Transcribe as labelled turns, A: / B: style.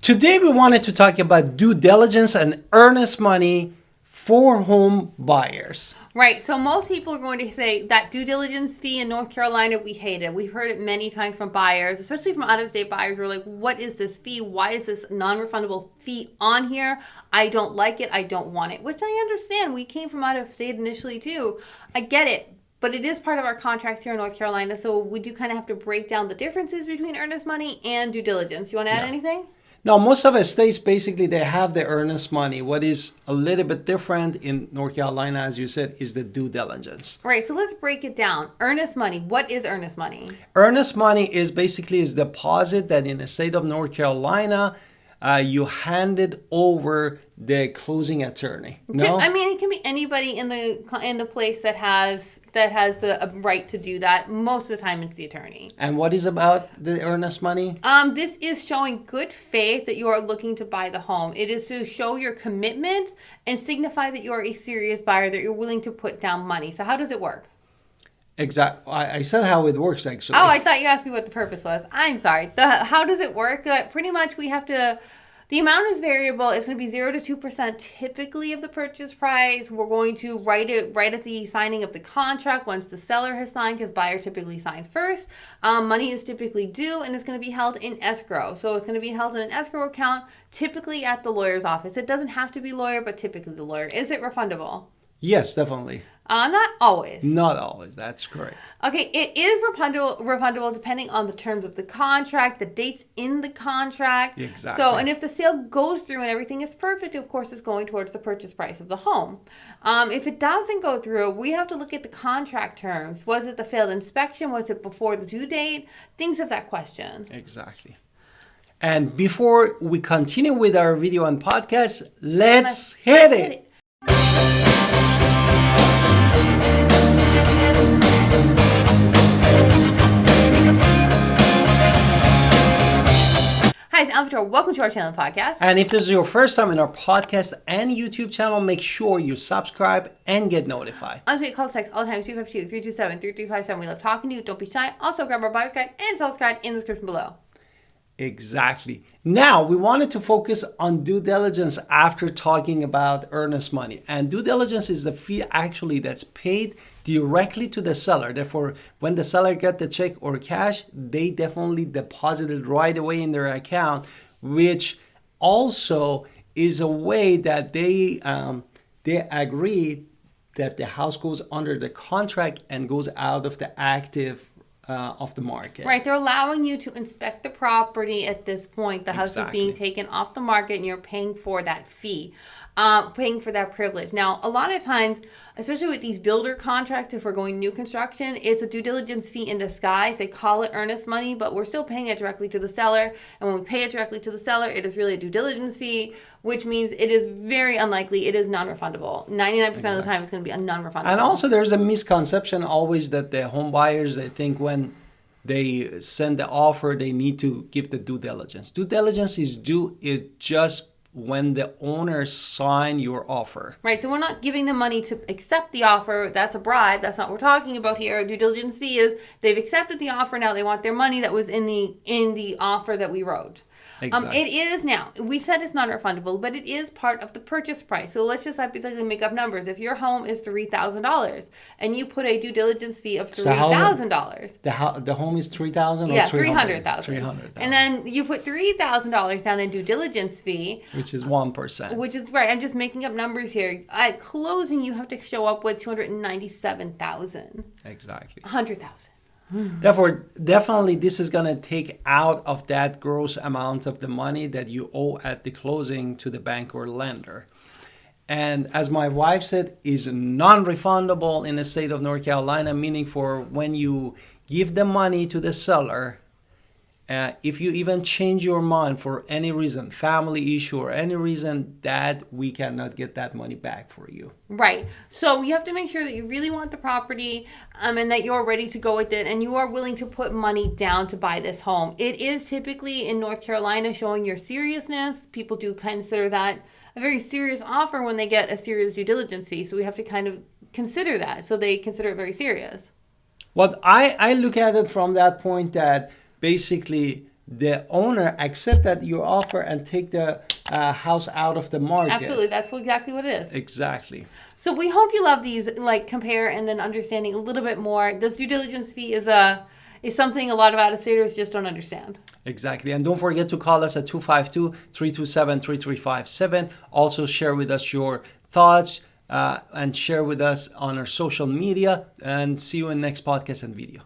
A: Today we wanted to talk about due diligence and earnest money for home buyers.
B: Right. So most people are going to say that due diligence fee in North Carolina, we hate it. We've heard it many times from buyers, especially from out-of-state buyers. We're like, what is this fee? Why is this non-refundable fee on here? I don't like it. I don't want it, which I understand. We came from out of state initially too. I get it. But it is part of our contracts here in North Carolina. So we do kind of have to break down the differences between earnest money and due diligence. You want to add anything?
A: Now, most of the states, basically, they have the earnest money. What is a little bit different in North Carolina, as you said, is the due diligence.
B: Right. So let's break it down. Earnest money. What is earnest money?
A: Earnest money is basically is deposit that in the state of North Carolina, you handed over the closing attorney. No?
B: I mean, it can be anybody in the place that has the right to do that. Most of the time, it's the attorney.
A: And what is about the earnest money?
B: This is showing good faith that you are looking to buy the home. It is to show your commitment and signify that you are a serious buyer, that you're willing to put down money. So how does it work?
A: Exactly. I said how it works, actually.
B: Oh, I thought you asked me what the purpose was. I'm sorry. How does it work? Pretty much we have to... The amount is variable. It's going to be 0 to 2% typically of the purchase price. We're going to write it right at the signing of the contract once the seller has signed, because buyer typically signs first. Money is typically due, and it's going to be held in escrow. So it's going to be held in an escrow account, typically at the lawyer's office. It doesn't have to be lawyer, but typically the lawyer. Is it refundable?
A: Yes, definitely.
B: Not always.
A: Not always. That's correct.
B: Okay, it is refundable depending on the terms of the contract, the dates in the contract.
A: Exactly.
B: So, and if the sale goes through and everything is perfect, of course, it's going towards the purchase price of the home. If it doesn't go through, we have to look at the contract terms. Was it the failed inspection? Was it before the due date? Things of that question.
A: Exactly. And before we continue with our video and podcast, let's hit it.
B: Hi, it's Alvin. Welcome to our channel and podcast.
A: And if this is your first time in our podcast and YouTube channel, make sure you subscribe and get notified.
B: On tweet, call, text all the time, 252-327-3357. We love talking to you. Don't be shy. Also, grab our buyer's guide and sales guide in the description below.
A: Exactly. Now, we wanted to focus on due diligence after talking about earnest money. And due diligence is the fee actually that's paid directly to the seller. Therefore, when the seller get the check or cash, they definitely deposit it right away in their account, which also is a way that they agree that the house goes under the contract and goes out of the active of the market.
B: Right. They're allowing you to inspect the property at this point. The house is being taken off the market and you're paying for that fee, paying for that privilege. Now, a lot of times, especially with these builder contracts, if we're going new construction, it's a due diligence fee in disguise. They call it earnest money, but we're still paying it directly to the seller. And when we pay it directly to the seller, it is really a due diligence fee, which means it is very unlikely. It is non-refundable. 99% of the time, it's going to be a non-refundable.
A: And also, there's a misconception always that the home buyers, they think when they send the offer, they need to give the due diligence. Due diligence is just when the owners sign your offer.
B: Right, so we're not giving them money to accept the offer. That's a bribe. That's not what we're talking about here. Due diligence fee is they've accepted the offer. Now they want their money that was in the offer that we wrote.
A: Exactly.
B: It is now. We said it's non-refundable, but it is part of the purchase price. So let's just hypothetically make up numbers. If your home is $3,000 and you put a due diligence fee of $3,000,
A: the home is $3,000 or
B: yeah,
A: $300,000.
B: $300,000. And then you put $3,000 down in due diligence fee,
A: which is 1%.
B: Which is right. I'm just making up numbers here. At closing, you have to show up with $297,000.
A: Exactly.
B: $100,000.
A: Therefore, definitely this is going to take out of that gross amount of the money that you owe at the closing to the bank or lender. And as my wife said, is non-refundable in the state of North Carolina, meaning for when you give the money to the seller, if you even change your mind for any reason, family issue or any reason, that we cannot get that money back for you.
B: Right. So you have to make sure that you really want the property and that you're ready to go with it and you are willing to put money down to buy this home. It is typically in North Carolina showing your seriousness. People do consider that a very serious offer when they get a serious due diligence fee. So we have to kind of consider that. So they consider it very serious.
A: Well, I look at it from that point that basically the owner accept that your offer and take the house out of the market.
B: Absolutely. That's exactly what it is.
A: Exactly.
B: So we hope you love these, like compare and then understanding a little bit more. This due diligence fee is something a lot of out-of-staters just don't understand.
A: Exactly. And don't forget to call us at 252-327-3357. Also share with us your thoughts and share with us on our social media. And see you in the next podcast and video.